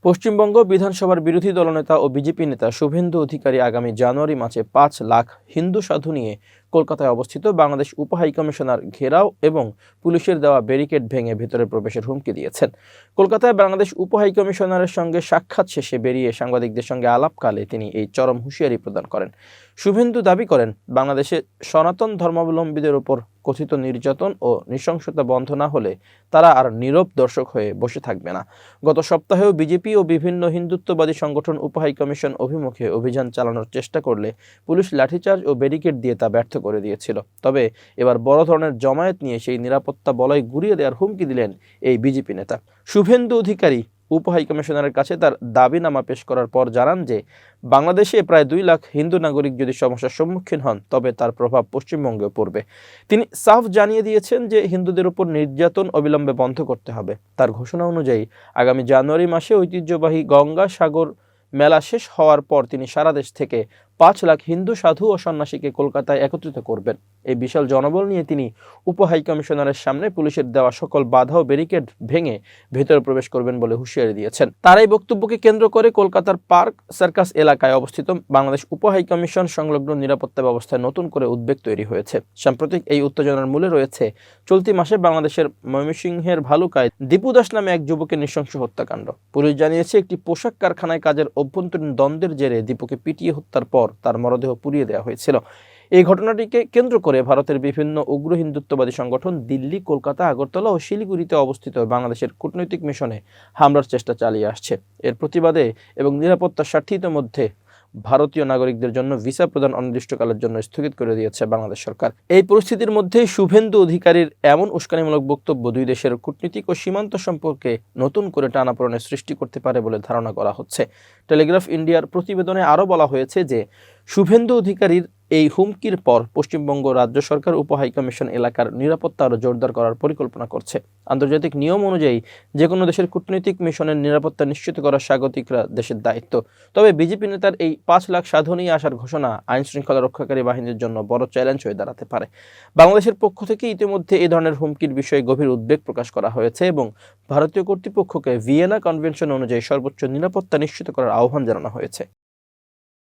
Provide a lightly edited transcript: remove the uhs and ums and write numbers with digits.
পশ্চিমবঙ্গ বিধানসভার বিরোধী দলনেতা ও বিজেপি নেতা শুভেন্দু অধিকারী আগামী জানুয়ারি মাসে ৫ লাখ হিন্দু সাধু নিয়ে কলকাতায় অবস্থিত বাংলাদেশ উপহাইকমিশনার ঘেরাও এবং পুলিশের দেওয়া ব্যারিকেড ভেঙে ভেতরে প্রবেশের হুমকি দিয়েছেন। কলকাতায় বাংলাদেশ উপহাইকমিশনারের সঙ্গে সাক্ষাৎ শেষে বেরিয়ে সাংবাদিকদের সঙ্গে আলাপকালে তিনি এই চরম হুঁশিয়ারি প্রদান করেন। শুভেন্দু দাবি করেন, বাংলাদেশে সনাতন ধর্মাবলম্বীদের উপর কথিত নির্যাতন ও নৃশংসতা বন্ধ না হলে তারা আর নীরব দর্শক হয়ে বসে থাকবে না। গত সপ্তাহেও বিজেপি ও বিভিন্ন হিন্দুত্ববাদী সংগঠন উপহাইকমিশন অভিমুখে অভিযান চালানোর চেষ্টা করলে পুলিশ লাঠিচার্জ ও ব্যারিকেড দিয়ে তা ব্যর্থ করে দিয়েছিল। তবে এবার বড় ধরনের জমায়েত নিয়ে সেই নিরাপত্তা বলয় গুঁড়িয়ে দেওয়ার হুমকি দিলেন এই বিজেপি নেতা। শুভেন্দু অধিকারী উপহাইকমিশনারের কাছে তার দাবিনামা পেশ করার পর জানান যে বাংলাদেশে প্রায় 2 লাখ হিন্দু নাগরিক যদি সমস্যার সম্মুখীন হন তবে তার প্রভাব পশ্চিমবঙ্গেও পড়বে। তিনি সাফ জানিয়ে দিয়েছেন যে হিন্দুদের উপর নির্যাতন অবিলম্বে বন্ধ করতে হবে। তার ঘোষণা অনুযায়ী আগামী জানুয়ারি মাসে ঐতিহ্যবাহী গঙ্গা সাগর মেলা শেষ হওয়ার পর তিনি সারা দেশ থেকে 5 লাখ হিন্দু সাধু ও সন্ন্যাসীকে কলকাতায় একত্রিত করবেন। এই বিশাল জনবল নিয়ে তিনি উপহাইকমিশনারের সামনে পুলিশের দেওয়া সকল বাধা ও ব্যারিকেড ভেঙে ভেতরে প্রবেশ করবেন বলে হুঁশিয়ারি দিয়েছেন। তার এই বক্তব্যকে কেন্দ্র করে কলকাতার পার্ক সার্কাস এলাকায় অবস্থিত বাংলাদেশ উপহাইকমিশন সংলগ্ন নিরাপত্তা ব্যবস্থায় নতুন করে উদ্বেগ তৈরি হয়েছে। সাম্প্রতিক এই উত্তেজনার মূলে রয়েছে চলতি মাসে বাংলাদেশের ময়মনসিংহের ভালুকায় দীপু দাস নামে এক যুবকের নৃশংস হত্যাকাণ্ড। পুলিশ জানিয়েছে, একটি পোশাক কারখানায় কাজের অভ্যন্তরীণ দ্বন্দ্বের জেরে দীপুকে পিটিয়ে হত্যার পর তার মরদেহ পুড়িয়ে দেওয়া হয়েছিল। এই ঘটনাটিকে কেন্দ্র করে ভারতের বিভিন্ন উগ্র হিন্দুত্ববাদী সংগঠন দিল্লি, কলকাতা, আগরতলা ও শিলিগুড়িতে অবস্থিত বাংলাদেশের কূটনৈতিক মিশনে হামলার চেষ্টা চালিয়ে আসছে। এর প্রতিবাদে এবং নিরাপত্তার স্বার্থে ইতিমধ্যে ভারতীয় নাগরিকদের জন্য ভিসা প্রদান অনির্দিষ্টকালের জন্য স্থগিত করে দিয়েছে বাংলাদেশ সরকার। এই পরিস্থিতির মধ্যে শুভেন্দু অধিকারীর এমন উস্কানিমূলক বক্তব্য দুই দেশের কূটনীতিক ও সীমান্ত সম্পর্কে নতুন করে টানাপোড়েনের সৃষ্টি করতে পারে বলে ধারণা করা হচ্ছে। টেলিগ্রাফ ইন্ডিয়ার প্রতিবেদনে আরও বলা হয়েছে যে শুভেন্দু অধিকারীর এই হুমকির পর পশ্চিমবঙ্গ রাজ্য সরকার উপহাইকমিশন এলাকার নিরাপত্তা আরও জোরদার করার পরিকল্পনা করছে। আন্তর্জাতিক নিয়ম অনুযায়ী যে কোনো দেশের কূটনৈতিক মিশনের নিরাপত্তা নিশ্চিত করা স্বাগতিকরা দেশের দায়িত্ব। তবে বিজেপি নেতার এই 5 লাখ সাধু নিয়ে আসার ঘোষণা আইন শৃঙ্খলা রক্ষাকারী বাহিনীর জন্য বড় চ্যালেঞ্জ হয়ে দাঁড়াতে পারে। বাংলাদেশের পক্ষ থেকে ইতিমধ্যে এই ধরনের হুমকির বিষয়ে গভীর উদ্বেগ প্রকাশ করা হয়েছে এবং ভারতীয় কর্তৃপক্ষকে ভিয়েনা কনভেনশন অনুযায়ী সর্বোচ্চ নিরাপত্তা নিশ্চিত করার আহ্বান জানানো হয়েছে।